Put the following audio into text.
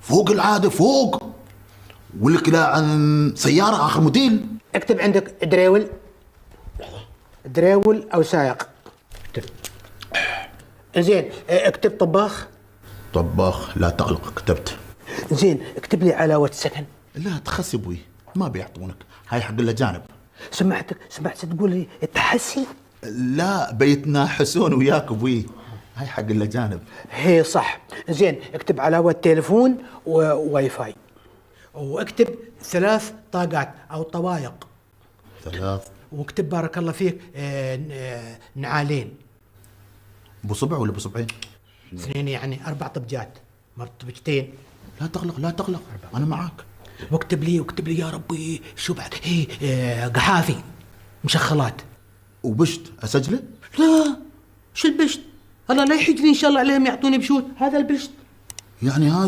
فوق العادة فوق. ولك لا عن سيارة آخر موديل. اكتب عندك دريول أو سائق. اكتب. زين اكتب طباخ. طباخ لا تقلق كتبت. زين اكتب لي علاوة سكن. لا تخسي ابوي ما بيعطونك، هاي حق الأجانب. سمعت تقول لي التحسي. لا بيتناحسون وياك ابوي، هاي حق الأجانب. هي صح. زين اكتب علاوة تليفون وواي فاي، واكتب 3 طاقات أو طوايق. 3. واكتب بارك الله فيك نعالين. بصبع ولا بصبعين؟ 2 يعني 4 طبجات، مرطبجتين. لا تقلق أنا معاك. واكتب لي يا ربي شو بعد، هي قحافي مشخلات. وبشت أسجله؟ لا شو البشت؟ الله لا يحجني إن شاء الله عليهم يعطوني بشوت، هذا البشت. يعني هذا